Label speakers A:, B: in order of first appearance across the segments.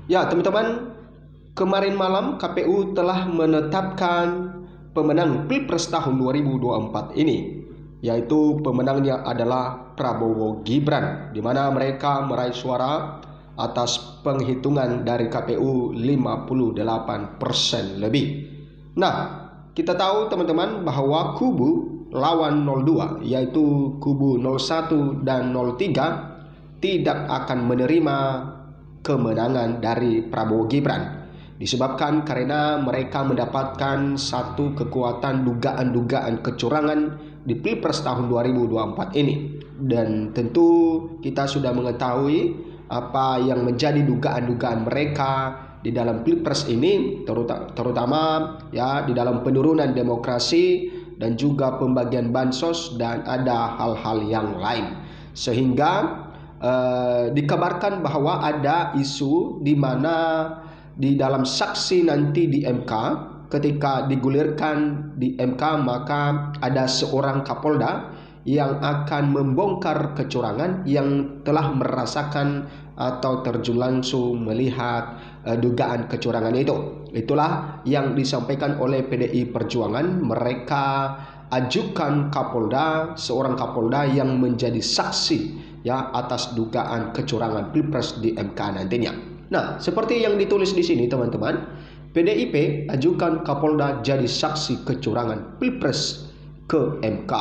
A: Ya, teman-teman, kemarin malam KPU telah menetapkan pemenang Pilpres tahun 2024 ini, yaitu pemenangnya adalah Prabowo Gibran, di mana mereka meraih suara atas penghitungan dari KPU 58% lebih. Nah, kita tahu teman-teman bahwa kubu lawan 02, yaitu kubu 01 dan 03, tidak akan menerima kemenangan dari Prabowo Gibran, disebabkan karena mereka mendapatkan satu kekuatan dugaan-dugaan kecurangan di Pilpres tahun 2024 ini. Dan tentu kita sudah mengetahui apa yang menjadi dugaan-dugaan mereka di dalam Pilpres ini, terutama ya di dalam penurunan demokrasi dan juga pembagian bansos dan ada hal-hal yang lain. Sehingga dikabarkan bahwa ada isu di mana di dalam saksi nanti di MK, ketika digulirkan di MK, maka ada seorang Kapolda yang akan membongkar kecurangan yang telah merasakan atau terjun langsung melihat dugaan kecurangan itu. Itulah yang disampaikan oleh PDI Perjuangan. Mereka ajukan Kapolda, seorang Kapolda yang menjadi saksi ya atas dugaan kecurangan Pilpres di MK nantinya. Nah, seperti yang ditulis di sini teman-teman, PDIP ajukan Kapolda jadi saksi kecurangan Pilpres ke MK.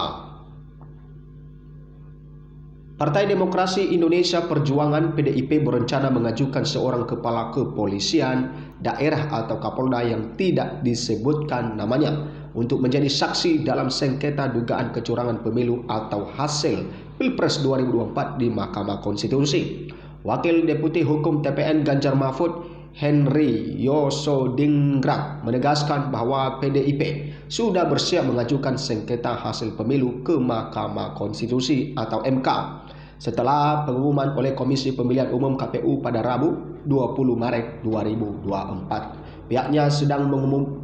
A: Partai Demokrasi Indonesia Perjuangan PDIP berencana mengajukan seorang kepala kepolisian daerah atau Kapolda yang tidak disebutkan namanya untuk menjadi saksi dalam sengketa dugaan kecurangan pemilu atau hasil Pilpres 2024 di Mahkamah Konstitusi. Wakil Deputi Hukum TPN Ganjar Mahfud, Henry Yosodiningrat, menegaskan bahwa PDIP sudah bersiap mengajukan sengketa hasil pemilu ke Mahkamah Konstitusi atau MK setelah pengumuman oleh Komisi Pemilihan Umum KPU pada Rabu 20 Maret 2024. Pihaknya sedang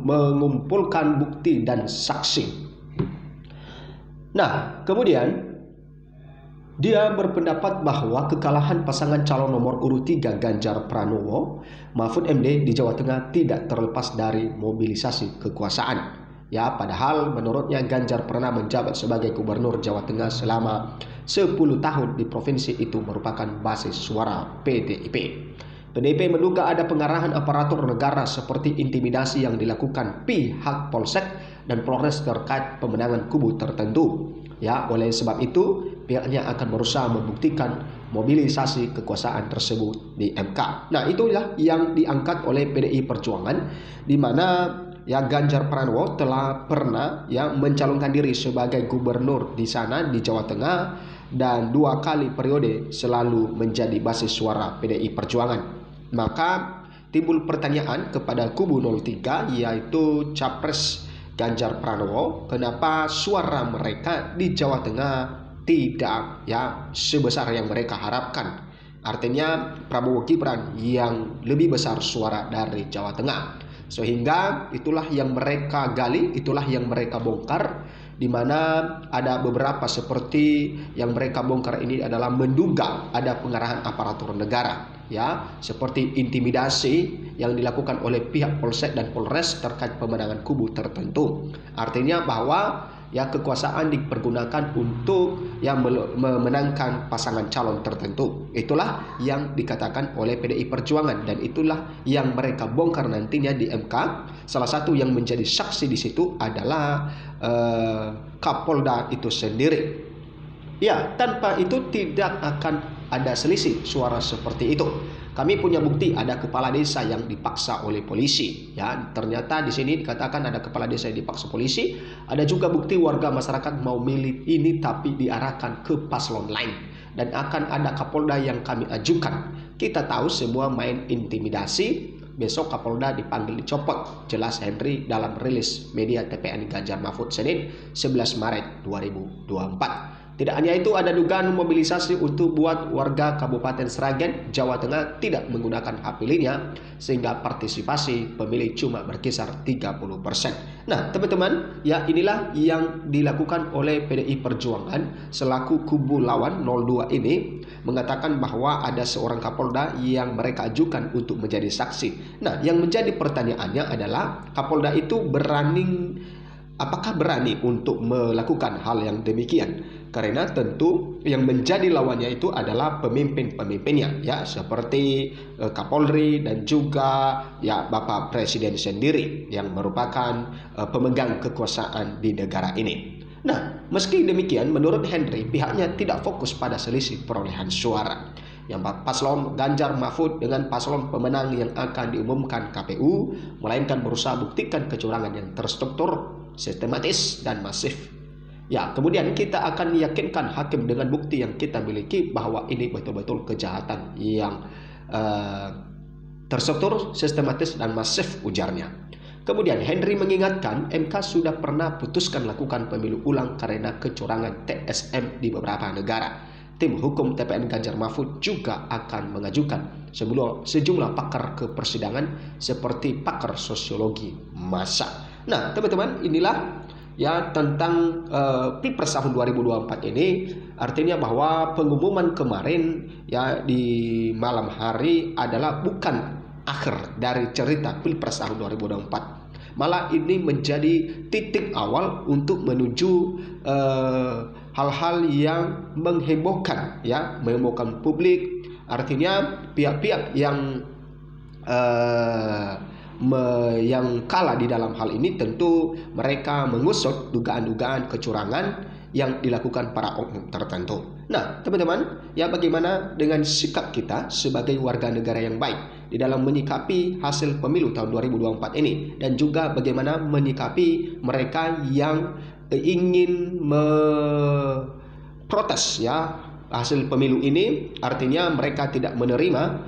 A: mengumpulkan bukti dan saksi. Nah, kemudian dia berpendapat bahwa kekalahan pasangan calon nomor urut 3 Ganjar Pranowo Mahfud MD di Jawa Tengah tidak terlepas dari mobilisasi kekuasaan. Ya, padahal menurutnya Ganjar pernah menjabat sebagai gubernur Jawa Tengah selama 10 tahun di provinsi itu merupakan basis suara PDIP. PDIP menduga ada pengarahan aparatur negara seperti intimidasi yang dilakukan pihak Polsek dan Polres terkait pemenangan kubu tertentu. Ya, oleh sebab itu pihaknya akan berusaha membuktikan mobilisasi kekuasaan tersebut di MK. Nah, itulah yang diangkat oleh PDI Perjuangan, di mana ya Ganjar Pranowo telah pernah ya mencalonkan diri sebagai gubernur di sana di Jawa Tengah dan 2 kali periode selalu menjadi basis suara PDI Perjuangan. Maka timbul pertanyaan kepada kubu 03 yaitu Capres Ganjar Pranowo, kenapa suara mereka di Jawa Tengah tidak ya sebesar yang mereka harapkan. Artinya Prabowo Gibran yang lebih besar suara dari Jawa Tengah. Sehingga itulah yang mereka gali, itulah yang mereka bongkar, di mana ada beberapa seperti yang mereka bongkar ini adalah menduga ada pengarahan aparatur negara, ya, seperti intimidasi yang dilakukan oleh pihak Polsek dan Polres terkait pemenangan kubu tertentu. Artinya bahwa ya kekuasaan dipergunakan untuk yang memenangkan pasangan calon tertentu. Itulah yang dikatakan oleh PDI Perjuangan dan itulah yang mereka bongkar nantinya di MK. Salah satu yang menjadi saksi di situ adalah Kapolda itu sendiri. Ya, tanpa itu tidak akan ada selisih suara seperti itu. Kami punya bukti ada kepala desa yang dipaksa oleh polisi. Ya, ternyata di sini dikatakan ada kepala desa yang dipaksa polisi. Ada juga bukti warga masyarakat mau milih ini tapi diarahkan ke paslon lain. Dan akan ada Kapolda yang kami ajukan. Kita tahu semua main intimidasi. Besok Kapolda dipanggil dicopot, jelas Henry dalam rilis media TPN Ganjar Mahfud Senin 11 Maret 2024. Tidak hanya itu, ada dugaan mobilisasi untuk buat warga Kabupaten Sragen, Jawa Tengah tidak menggunakan hak pilihnya sehingga partisipasi pemilih cuma berkisar 30%. Nah, teman-teman, ya inilah yang dilakukan oleh PDI Perjuangan selaku kubu lawan 02 ini, mengatakan bahwa ada seorang Kapolda yang mereka ajukan untuk menjadi saksi. Nah, yang menjadi pertanyaannya adalah Kapolda itu apakah berani untuk melakukan hal yang demikian? Karena tentu yang menjadi lawannya itu adalah pemimpin-pemimpinnya, ya, seperti Kapolri dan juga ya Bapak Presiden sendiri yang merupakan pemegang kekuasaan di negara ini. Nah, meski demikian, menurut Henry, pihaknya tidak fokus pada selisih perolehan suara. Yang paslon Ganjar Mahfud dengan paslon pemenang yang akan diumumkan KPU, melainkan berusaha buktikan kecurangan yang terstruktur, sistematis, dan masif. Ya, kemudian kita akan meyakinkan hakim dengan bukti yang kita miliki bahwa ini betul-betul kejahatan yang terstruktur, sistematis, dan masif, ujarnya. Kemudian Henry mengingatkan MK sudah pernah putuskan lakukan pemilu ulang karena kecurangan TSM di beberapa negara. Tim hukum TPN Ganjar Mahfud juga akan mengajukan sejumlah pakar ke persidangan seperti pakar sosiologi massa. Nah, teman-teman, inilah ya tentang Pilpres tahun 2024 ini. Artinya bahwa pengumuman kemarin ya di malam hari adalah bukan akhir dari cerita Pilpres tahun 2024. Malah ini menjadi titik awal untuk menuju hal-hal yang menghebohkan, ya, menghebohkan publik. Artinya pihak-pihak yang kalah di dalam hal ini tentu mereka mengusut dugaan-dugaan kecurangan yang dilakukan para oknum tertentu. Nah, teman-teman, ya bagaimana dengan sikap kita sebagai warga negara yang baik di dalam menyikapi hasil pemilu tahun 2024 ini, dan juga bagaimana menyikapi mereka yang ingin memprotes ya hasil pemilu ini, artinya mereka tidak menerima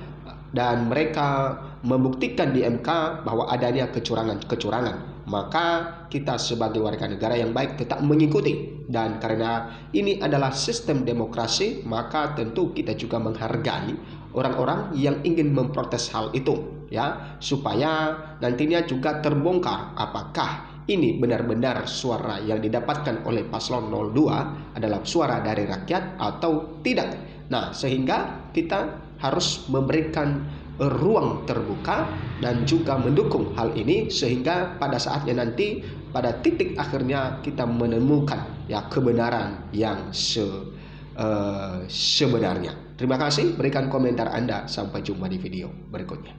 A: dan mereka membuktikan di MK bahwa adanya kecurangan. Maka kita sebagai warga negara yang baik tetap mengikuti, dan karena ini adalah sistem demokrasi, maka tentu kita juga menghargai orang-orang yang ingin memprotes hal itu, ya, supaya nantinya juga terbongkar apakah ini benar-benar suara yang didapatkan oleh paslon 02 adalah suara dari rakyat atau tidak. Nah, sehingga kita harus memberikan ruang terbuka dan juga mendukung hal ini, sehingga pada saatnya nanti pada titik akhirnya kita menemukan ya kebenaran yang sebenarnya. Terima kasih, berikan komentar Anda, sampai jumpa di video berikutnya.